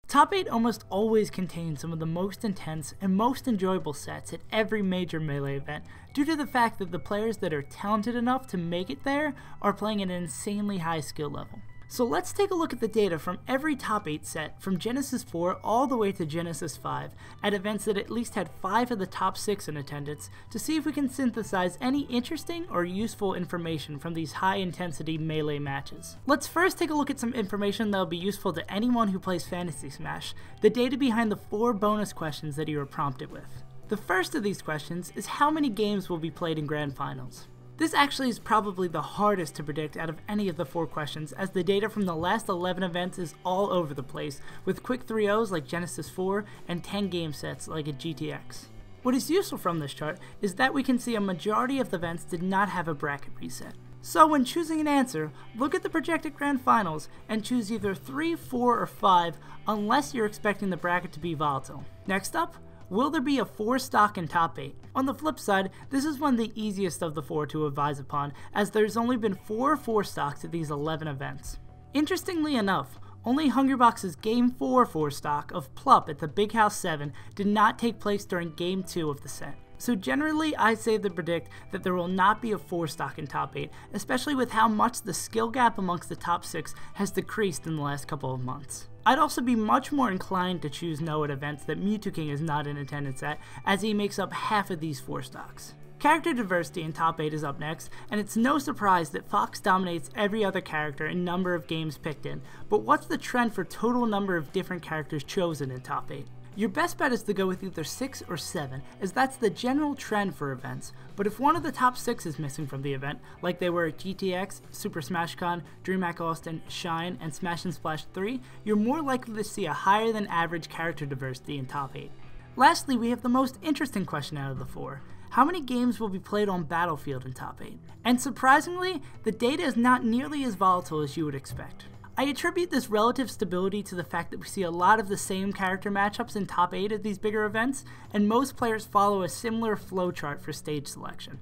Top 8 almost always contains some of the most intense and most enjoyable sets at every major Melee event due to the fact that the players that are talented enough to make it there are playing at an insanely high skill level. So let's take a look at the data from every top 8 set from Genesis 4 all the way to Genesis 5 at events that at least had 5 of the top 6 in attendance to see if we can synthesize any interesting or useful information from these high intensity Melee matches. Let's first take a look at some information that will be useful to anyone who plays Fantasy Smash, the data behind the 4 bonus questions that you were prompted with. The first of these questions is how many games will be played in Grand Finals. This actually is probably the hardest to predict out of any of the 4 questions, as the data from the last 11 events is all over the place, with quick 3-0s like Genesis 4 and 10 game sets like at GTX. What is useful from this chart is that we can see a majority of the events did not have a bracket reset. So when choosing an answer, look at the projected Grand Finals and choose either 3, 4, or 5 unless you're expecting the bracket to be volatile. Next up, will there be a 4 stock in top 8? On the flip side, this is one of the easiest of the 4 to advise upon, as there's only been 4 stocks at these 11 events. Interestingly enough, only Hungrybox's Game 4 stock of Plup at the Big House 7 did not take place during Game 2 of the set. So generally, I say to predict that there will not be a 4 stock in top 8, especially with how much the skill gap amongst the top 6 has decreased in the last couple of months. I'd also be much more inclined to choose no at events that Mewtwo is not in attendance at, as he makes up half of these 4 stocks. Character diversity in top 8 is up next, and it's no surprise that Fox dominates every other character in number of games picked in, but what's the trend for total number of different characters chosen in top 8? Your best bet is to go with either 6 or 7, as that's the general trend for events, but if one of the top 6 is missing from the event, like they were at GTX, Super Smash Con, DreamHack Austin, Shine, and Smash and Splash 3, you're more likely to see a higher than average character diversity in top 8. Lastly, we have the most interesting question out of the 4. How many games will be played on Battlefield in top 8? And surprisingly, the data is not nearly as volatile as you would expect. I attribute this relative stability to the fact that we see a lot of the same character matchups in top 8 at these bigger events, and most players follow a similar flowchart for stage selection.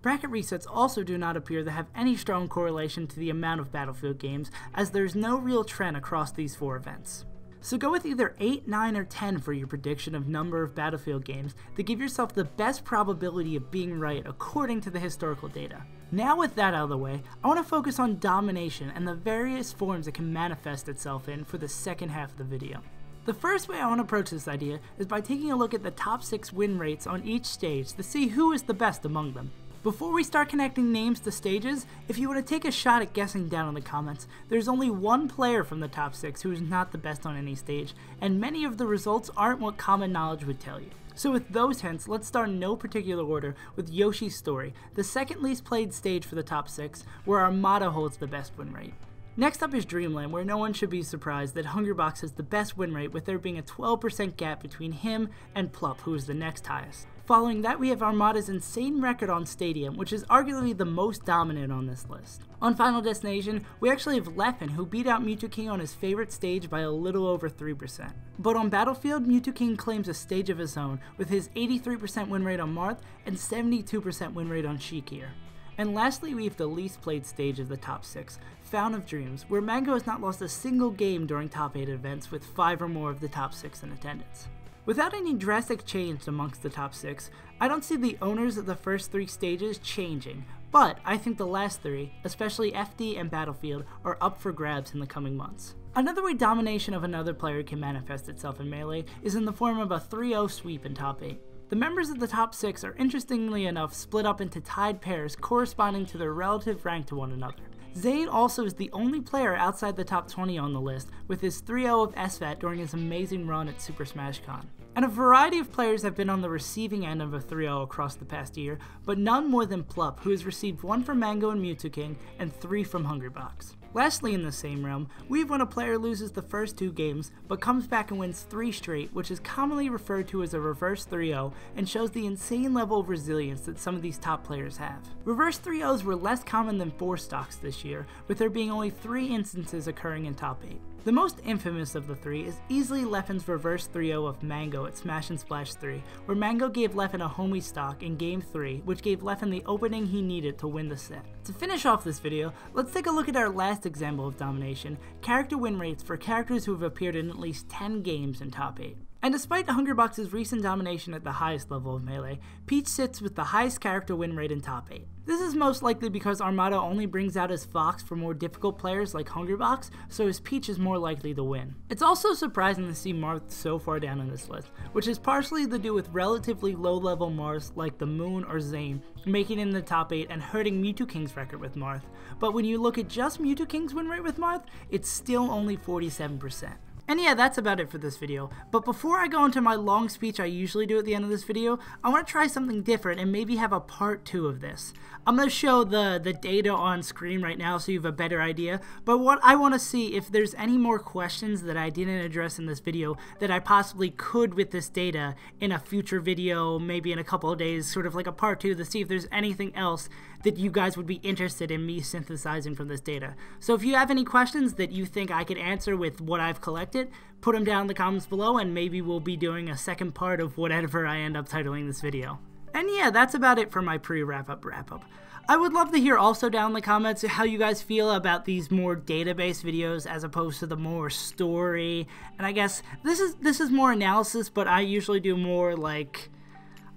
Bracket resets also do not appear to have any strong correlation to the amount of Battlefield games, as there's no real trend across these 4 events. So go with either 8, 9, or 10 for your prediction of number of Battlefield games to give yourself the best probability of being right according to the historical data. Now with that out of the way, I want to focus on domination and the various forms it can manifest itself in for the second half of the video. The first way I want to approach this idea is by taking a look at the top 6 win rates on each stage to see who is the best among them. Before we start connecting names to stages, if you want to take a shot at guessing down in the comments, there's only one player from the top 6 who is not the best on any stage, and many of the results aren't what common knowledge would tell you. So with those hints, let's start in no particular order with Yoshi's Story, the second least played stage for the top 6, where Armada holds the best win rate. Next up is Dreamland, where no one should be surprised that Hungrybox has the best win rate, with there being a 12% gap between him and Plup, who is the next highest. Following that, we have Armada's insane record on Stadium, which is arguably the most dominant on this list. On Final Destination, we actually have Leffen, who beat out Mewtwo on his favorite stage by a little over 3%. But on Battlefield, Mewtwo claims a stage of his own, with his 83% win rate on Marth and 72% win rate on Shikir. And lastly, we have the least played stage of the top 6, Fountain of Dreams, where Mango has not lost a single game during top 8 events, with 5 or more of the top 6 in attendance. Without any drastic change amongst the top 6, I don't see the owners of the first 3 stages changing, but I think the last 3, especially FD and Battlefield, are up for grabs in the coming months. Another way domination of another player can manifest itself in Melee is in the form of a 3-0 sweep in top 8. The members of the top 6 are interestingly enough split up into tied pairs corresponding to their relative rank to one another. Zane also is the only player outside the top 20 on the list, with his 3-0 of SVAT during his amazing run at Super Smash Con. And a variety of players have been on the receiving end of a 3-0 across the past year, but none more than Plup, who has received 1 from Mango and Mewtwo and 3 from Hungrybox. Lastly, in the same realm, we have when a player loses the first 2 games, but comes back and wins 3 straight, which is commonly referred to as a reverse 3-0, and shows the insane level of resilience that some of these top players have. Reverse 3-0s were less common than 4 stocks this year, with there being only 3 instances occurring in top 8. The most infamous of the three is easily Leffen's reverse 3-0 of Mango at Smash and Splash 3, where Mango gave Leffen a homie stock in Game 3, which gave Leffen the opening he needed to win the set. To finish off this video, let's take a look at our last example of domination, character win rates for characters who have appeared in at least 10 games in top 8. And despite Hungrybox's recent domination at the highest level of Melee, Peach sits with the highest character win rate in top 8. This is most likely because Armada only brings out his Fox for more difficult players like Hungrybox, so his Peach is more likely to win. It's also surprising to see Marth so far down on this list, which is partially to do with relatively low level Marths like the Moon or Zane, making it in the top 8 and hurting Mewtwo King's record with Marth. But when you look at just Mewtwo King's win rate with Marth, it's still only 47%. And yeah, that's about it for this video, but before I go into my long speech I usually do at the end of this video, I want to try something different and maybe have a part 2 of this. I'm going to show the data on screen right now so you have a better idea, but what I want to see if there's any more questions that I didn't address in this video that I possibly could with this data in a future video, maybe in a couple of days, sort of like a part 2 to see if there's anything else that you guys would be interested in me synthesizing from this data. So if you have any questions that you think I could answer with what I've collected, put them down in the comments below and maybe we'll be doing a second part of whatever I end up titling this video. And yeah, that's about it for my pre-wrap-up wrap-up. I would love to hear also down in the comments how you guys feel about these more database videos as opposed to the more story. And I guess this is more analysis, but I usually do more like,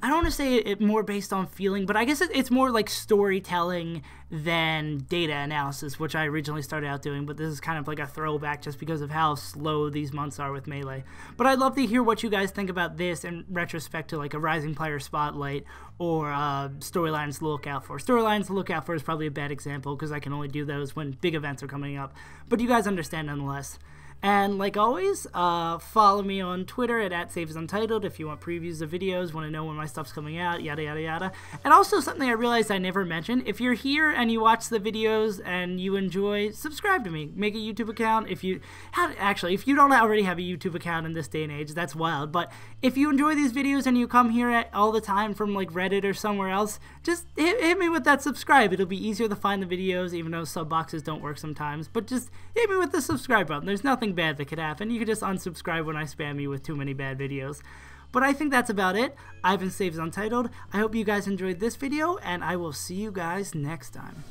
I don't want to say it more based on feeling, but I guess it's more like storytelling than data analysis, which I originally started out doing, but this is kind of like a throwback just because of how slow these months are with Melee. But I'd love to hear what you guys think about this in retrospect to like a Rising Player Spotlight or storylines to look out for. Storylines to look out for is probably a bad example because I can only do those when big events are coming up, but you guys understand nonetheless. And like always, follow me on Twitter at SaveAsUntitled if you want previews of videos, want to know when my stuff's coming out, yada yada yada. And also something I realized I never mentioned, if you're here and you watch the videos and you enjoy, subscribe to me. Make a YouTube account. If you don't already have a YouTube account in this day and age, that's wild. But if you enjoy these videos and you come here all the time from like Reddit or somewhere else, just hit me with that subscribe. It'll be easier to find the videos, even though sub boxes don't work sometimes. But just hit me with the subscribe button. There's nothing bad that could happen. You could just unsubscribe when I spam you with too many bad videos. But I think that's about it. I've been SaveAsUntitled. I hope you guys enjoyed this video, and I will see you guys next time.